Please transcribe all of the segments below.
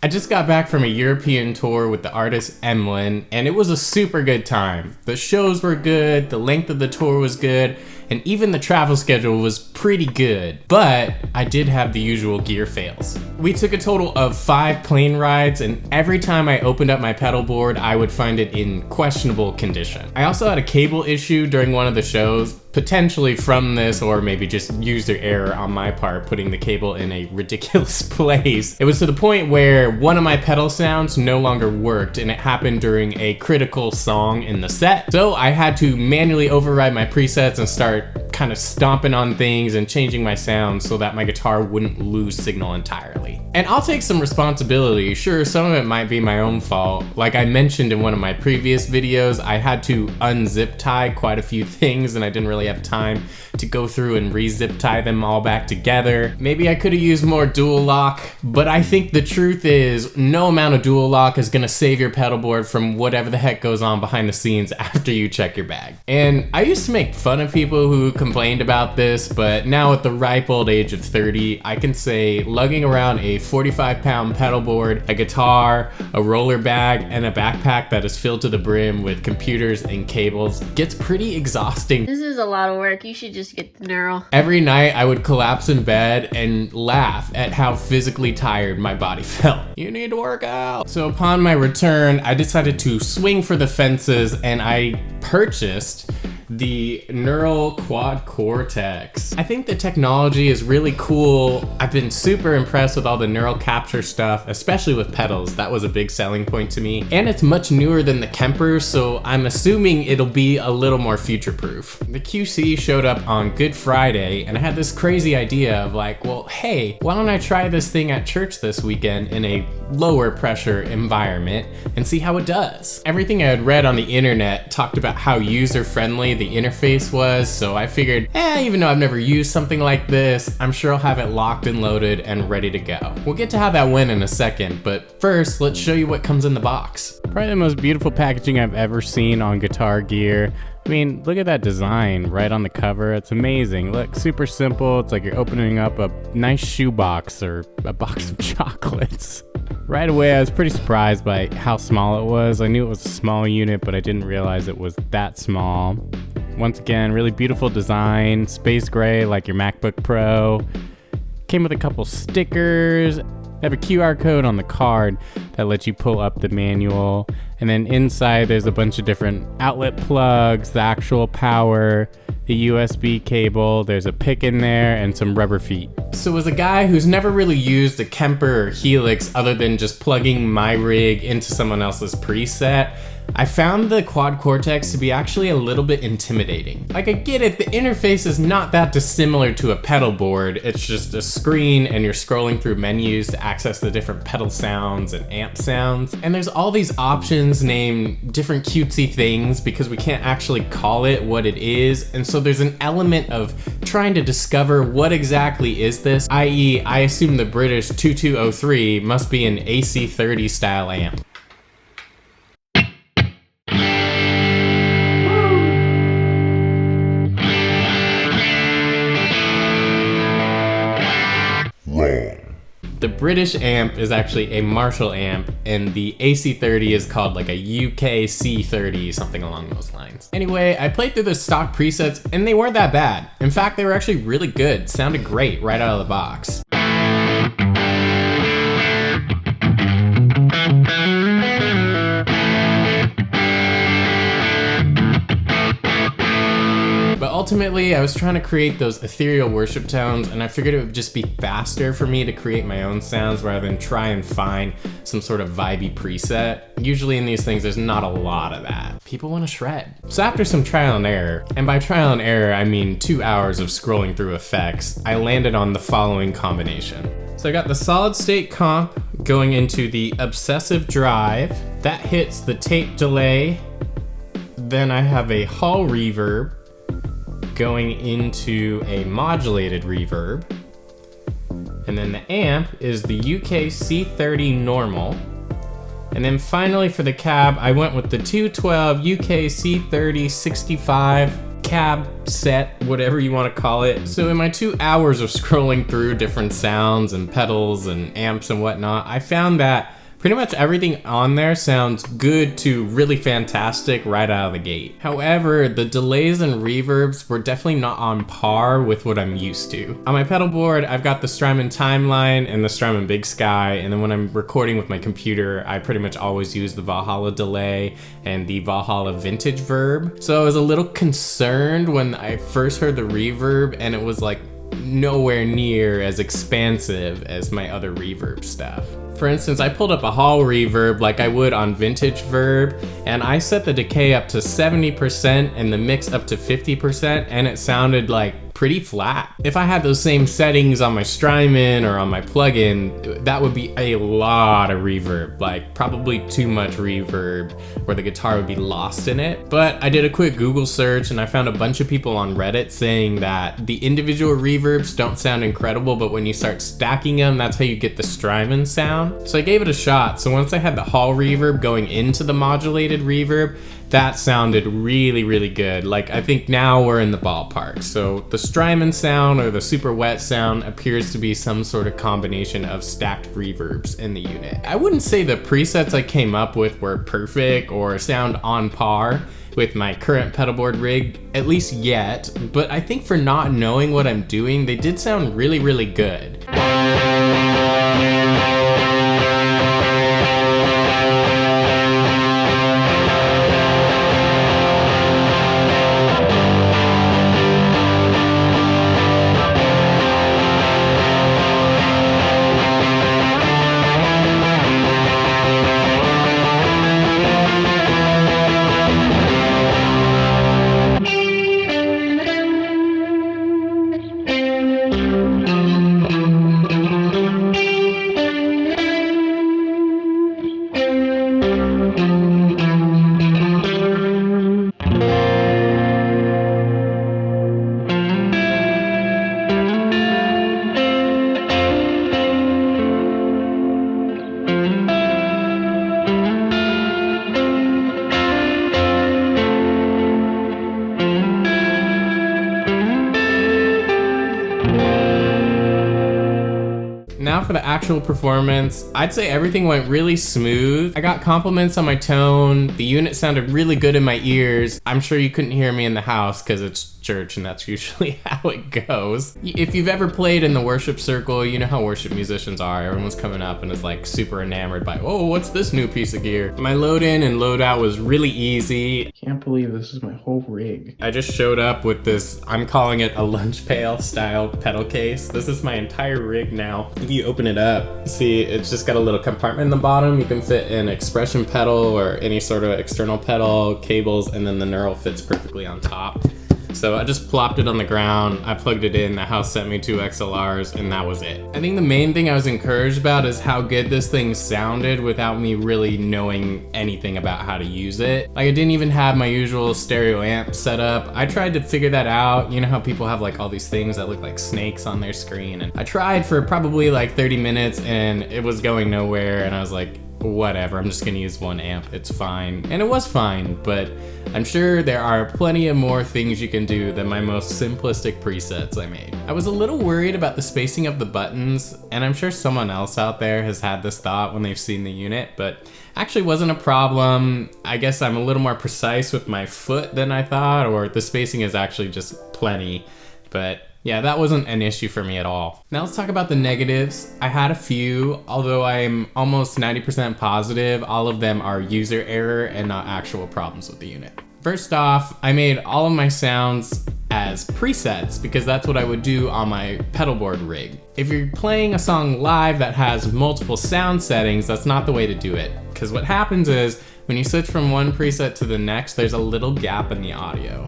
I just got back from a European tour with the artist Emlyn, and it was a super good time. The shows were good, the length of the tour was good, and even the travel schedule was pretty good. But I did have the usual gear fails. We took a total of 5 plane rides, and every time I opened up my pedal board, I would find it in questionable condition. I also had a cable issue during one of the shows, potentially from this, or maybe just user error on my part, putting the cable in a ridiculous place. It was to the point where one of my pedal sounds no longer worked, and it happened during a critical song in the set. So I had to manually override my presets and start kind of stomping on things and changing my sound so that my guitar wouldn't lose signal entirely. And I'll take some responsibility. Sure, some of it might be my own fault. Like I mentioned in one of my previous videos, I had to unzip tie quite a few things and I didn't really have time to go through and re-zip tie them all back together. Maybe I could have used more dual lock, but I think the truth is no amount of dual lock is gonna save your pedal board from whatever the heck goes on behind the scenes after you check your bag. And I used to make fun of people who complained about this, but now at the ripe old age of 30, I can say lugging around a 45-pound pedal board, a guitar, a roller bag, and a backpack that is filled to the brim with computers and cables gets pretty exhausting. This is a lot of work. You should just get the neural. Every night I would collapse in bed and laugh at how physically tired my body felt. You need to work out. So upon my return, I decided to swing for the fences and I purchased the Neural Quad Cortex. I think the technology is really cool. I've been super impressed with all the neural capture stuff, especially with pedals. That was a big selling point to me. And it's much newer than the Kemper, so I'm assuming it'll be a little more future-proof. The QC showed up on Good Friday, and I had this crazy idea of like, well, hey, why don't I try this thing at church this weekend in a lower pressure environment and see how it does. Everything I had read on the internet talked about how user-friendly the interface was, so I figured, even though I've never used something like this, I'm sure I'll have it locked and loaded and ready to go. We'll get to how that went in a second, but first, let's show you what comes in the box. Probably the most beautiful packaging I've ever seen on guitar gear. I mean, look at that design right on the cover. It's amazing. Look, super simple. It's like you're opening up a nice shoebox or a box of chocolates. Right away, I was pretty surprised by how small it was. I knew it was a small unit, but I didn't realize it was that small. Once again, really beautiful design, space gray like your MacBook Pro. Came with a couple stickers. They have a QR code on the card that lets you pull up the manual. And then inside there's a bunch of different outlet plugs, the actual power, the USB cable, there's a pick in there, and some rubber feet. So as a guy who's never really used a Kemper or Helix other than just plugging my rig into someone else's preset, I found the Quad Cortex to be actually a little bit intimidating. Like, I get it, the interface is not that dissimilar to a pedal board. It's just a screen and you're scrolling through menus to access the different pedal sounds and amp sounds. And there's all these options named different cutesy things because we can't actually call it what it is. And so there's an element of trying to discover what exactly is this, i.e. I assume the British 2203 must be an AC30 style amp. The British amp is actually a Marshall amp, and the AC30 is called like a UK C30, something along those lines. Anyway, I played through the stock presets, and they weren't that bad. In fact, they were actually really good. Sounded great right out of the box. But ultimately, I was trying to create those ethereal worship tones, and I figured it would just be faster for me to create my own sounds rather than try and find some sort of vibey preset. Usually in these things, there's not a lot of that. People want to shred. So after some trial and error, and by trial and error, I mean 2 hours of scrolling through effects, I landed on the following combination. So I got the solid state comp going into the obsessive drive. That hits the tape delay. Then I have a hall reverb going into a modulated reverb. And then the amp is the UK C30 normal. And then finally for the cab, I went with the 212 UK C30 65 cab set, whatever you want to call it. So in my 2 hours of scrolling through different sounds and pedals and amps and whatnot, I found that pretty much everything on there sounds good to really fantastic right out of the gate. However, the delays and reverbs were definitely not on par with what I'm used to. On my pedal board, I've got the Strymon Timeline and the Strymon Big Sky, and then when I'm recording with my computer, I pretty much always use the Valhalla delay and the Valhalla vintage verb. So I was a little concerned when I first heard the reverb, and it was like nowhere near as expansive as my other reverb stuff. For instance, I pulled up a hall reverb like I would on vintage verb, and I set the decay up to 70% and the mix up to 50%, and it sounded like pretty flat. If I had those same settings on my Strymon or on my plugin, that would be a lot of reverb, like probably too much reverb where the guitar would be lost in it. But I did a quick Google search and I found a bunch of people on Reddit saying that the individual reverbs don't sound incredible, but when you start stacking them, that's how you get the Strymon sound. So I gave it a shot. So once I had the hall reverb going into the modulated reverb, that sounded really, really good. Like, I think now we're in the ballpark. So the Strymon sound or the super wet sound appears to be some sort of combination of stacked reverbs in the unit. I wouldn't say the presets I came up with were perfect or sound on par with my current pedalboard rig, at least yet, but I think for not knowing what I'm doing, they did sound really, really good. Now for the actual performance, I'd say everything went really smooth. I got compliments on my tone. The unit sounded really good in my ears. I'm sure you couldn't hear me in the house because it's church and that's usually how it goes. If you've ever played in the worship circle, you know how worship musicians are. Everyone's coming up and is like super enamored by, oh, what's this new piece of gear? My load in and load out was really easy. Can't believe this is my whole rig. I just showed up with this, I'm calling it a lunch pail style pedal case. This is my entire rig now. If you open it up, see it's just got a little compartment in the bottom. You can fit an expression pedal or any sort of external pedal, cables, and then the neural fits perfectly on top. So I just plopped it on the ground, I plugged it in, the house sent me 2 XLRs, and that was it. I think the main thing I was encouraged about is how good this thing sounded without me really knowing anything about how to use it. Like, I didn't even have my usual stereo amp set up. I tried to figure that out. You know how people have like all these things that look like snakes on their screen, and I tried for probably like 30 minutes and it was going nowhere, and I was like, whatever, I'm just gonna use one amp, it's fine. And it was fine, but I'm sure there are plenty of more things you can do than my most simplistic presets I made. I was a little worried about the spacing of the buttons, and I'm sure someone else out there has had this thought when they've seen the unit, but actually wasn't a problem. I guess I'm a little more precise with my foot than I thought, or the spacing is actually just plenty, but yeah, that wasn't an issue for me at all. Now let's talk about the negatives. I had a few, although I'm almost 90% positive all of them are user error and not actual problems with the unit. First off, I made all of my sounds as presets because that's what I would do on my pedalboard rig. If you're playing a song live that has multiple sound settings, that's not the way to do it. Because what happens is when you switch from one preset to the next, there's a little gap in the audio.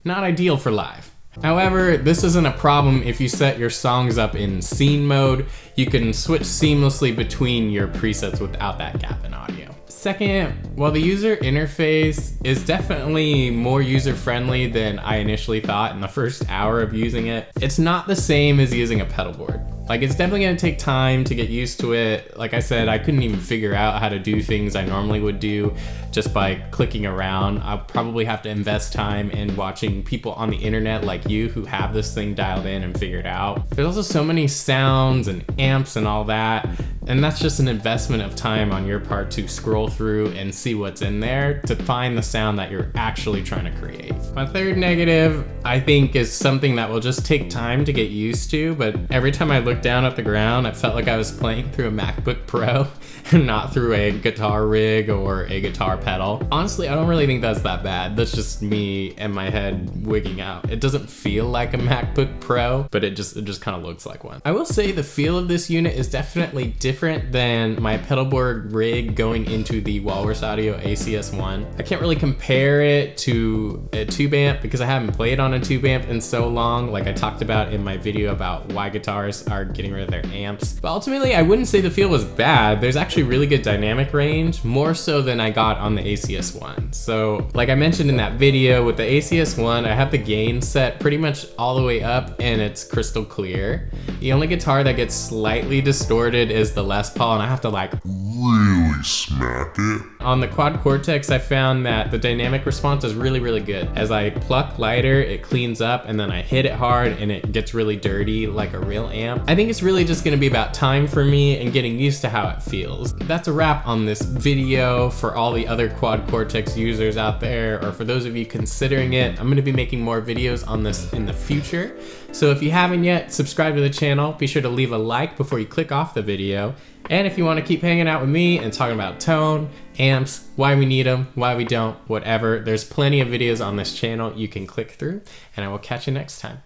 Not ideal for live. However, this isn't a problem if you set your songs up in scene mode. You can switch seamlessly between your presets without that gap in audio. Second, while the user interface is definitely more user-friendly than I initially thought in the first hour of using it, it's not the same as using a pedalboard. Like, it's definitely gonna take time to get used to it. Like I said, I couldn't even figure out how to do things I normally would do just by clicking around. I'll probably have to invest time in watching people on the internet like you who have this thing dialed in and figured out. There's also so many sounds and amps and all that, and that's just an investment of time on your part to scroll through and see what's in there to find the sound that you're actually trying to create. My third negative, I think, is something that will just take time to get used to, but every time I looked down at the ground, I felt like I was playing through a MacBook Pro and not through a guitar rig or a guitar pedal. Honestly, I don't really think that's that bad. That's just me and my head wigging out. It doesn't feel like a MacBook Pro, but it just kind of looks like one. I will say the feel of this unit is definitely different than my pedalboard rig going into the Walrus Audio ACS1. I can't really compare it to a tube amp because I haven't played on a tube amp in so long, like I talked about in my video about why guitarists are getting rid of their amps. But ultimately, I wouldn't say the feel was bad. There's actually really good dynamic range, more so than I got on the ACS1. So like I mentioned in that video, with the ACS1, I have the gain set pretty much all the way up and it's crystal clear. The only guitar that gets slightly distorted is the Les Paul, and I have to like really smack it. On the Quad Cortex, I found that the dynamic response is really, really good. As I pluck lighter, it cleans up, and then I hit it hard and it gets really dirty like a real amp. I think it's really just gonna be about time for me and getting used to how it feels. That's a wrap on this video. For all the other Quad Cortex users out there, or for those of you considering it, I'm gonna be making more videos on this in the future. So if you haven't yet, subscribe to the channel. Be sure to leave a like before you click off the video. And if you want to keep hanging out with me and talking about tone, amps, why we need them, why we don't, whatever, there's plenty of videos on this channel you can click through, and I will catch you next time.